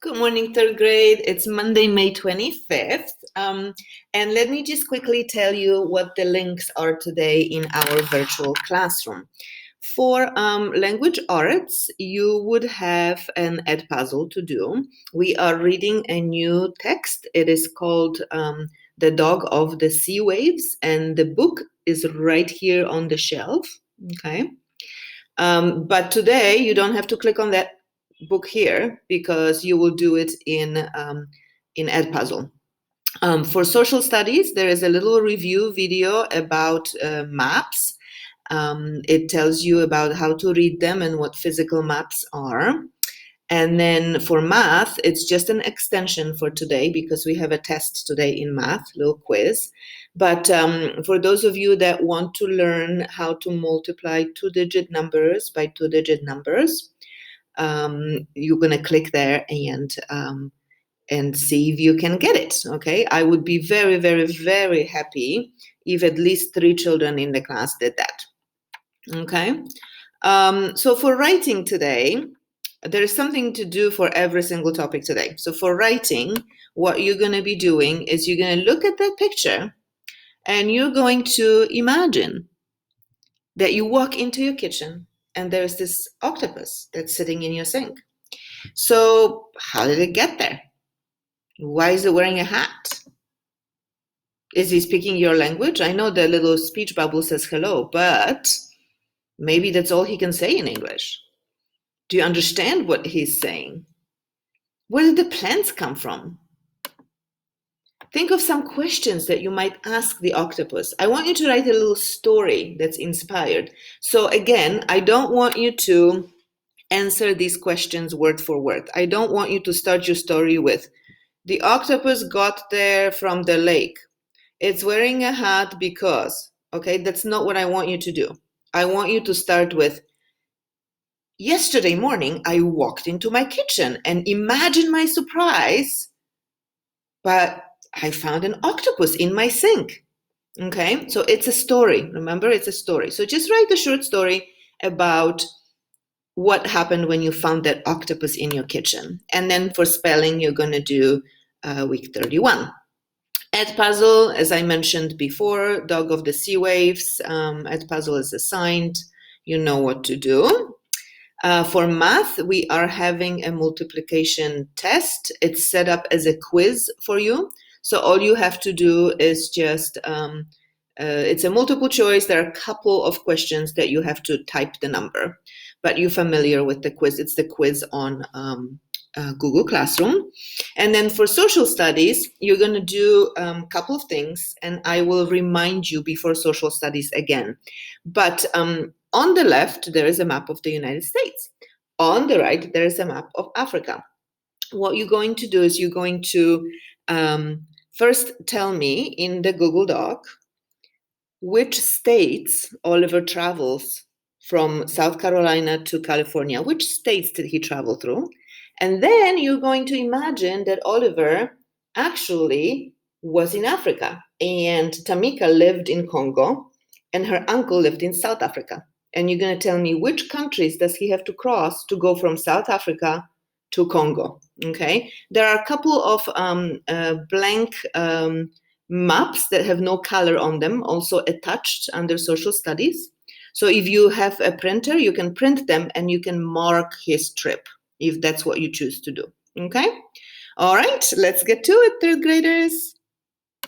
Good morning, third grade. It's Monday, May 25th. And let me just quickly tell you what the links are today in our virtual classroom. For language arts, you would have an Edpuzzle to do. We are reading a new text. It is called The Dog of the Sea Waves, and the book is right here on the shelf. Okay. But today you don't have to click on that book here because you will do it in Edpuzzle. For social studies, there is a little review video about maps. It tells you about how to read them and what physical maps are. And then for math, it's just an extension for today because we have a test today in math, little quiz. But for those of you that want to learn how to multiply two-digit numbers by two-digit numbers, you're going to click there and see if you can get it. Okay, I would be very, very, very happy if at least 3 children in the class did that. Okay, so for writing today, there is something to do for every single topic today. So for writing, what you're going to be doing is you're going to look at that picture and you're going to imagine that you walk into your kitchen and there's this octopus that's sitting in your sink. So how did it get there? Why is it wearing a hat? Is he speaking your language? I know the little speech bubble says hello, but maybe that's all he can say in English. Do you understand what he's saying? Where did the plants come from? Think of some questions that you might ask the octopus. I want you to write a little story that's inspired. So again, I don't want you to answer these questions word for word. I don't want you to start your story with, the octopus got there from the lake. It's wearing a hat because, okay, that's not what I want you to do. I want you to start with, yesterday morning, I walked into my kitchen and imagine my surprise, but I found an octopus in my sink. Okay, so it's a story. Remember, it's a story. So just write a short story about what happened when you found that octopus in your kitchen. And then for spelling, you're going to do week 31. Edpuzzle, as I mentioned before, Dog of the Sea Waves. Edpuzzle is assigned. You know what to do. For math, we are having a multiplication test. It's set up as a quiz for you. So all you have to do is just, it's a multiple choice. There are a couple of questions that you have to type the number, but you're familiar with the quiz. It's the quiz on Google Classroom. And then for social studies, you're going to do a couple of things, and I will remind you before social studies again. But on the left, there is a map of the United States. On the right, there is a map of Africa. What you're going to do is you're going to first tell me in the Google Doc which states Oliver travels from South Carolina to California. Which states did he travel through? And then you're going to imagine that Oliver actually was in Africa and Tamika lived in Congo and her uncle lived in South Africa. And you're going to tell me which countries does he have to cross to go from South Africa to Congo. Okay, there are a couple of blank maps that have no color on them, also attached under social studies. So if you have a printer, you can print them and you can mark his trip if that's what you choose to do. Okay, all right, let's get to it, third graders.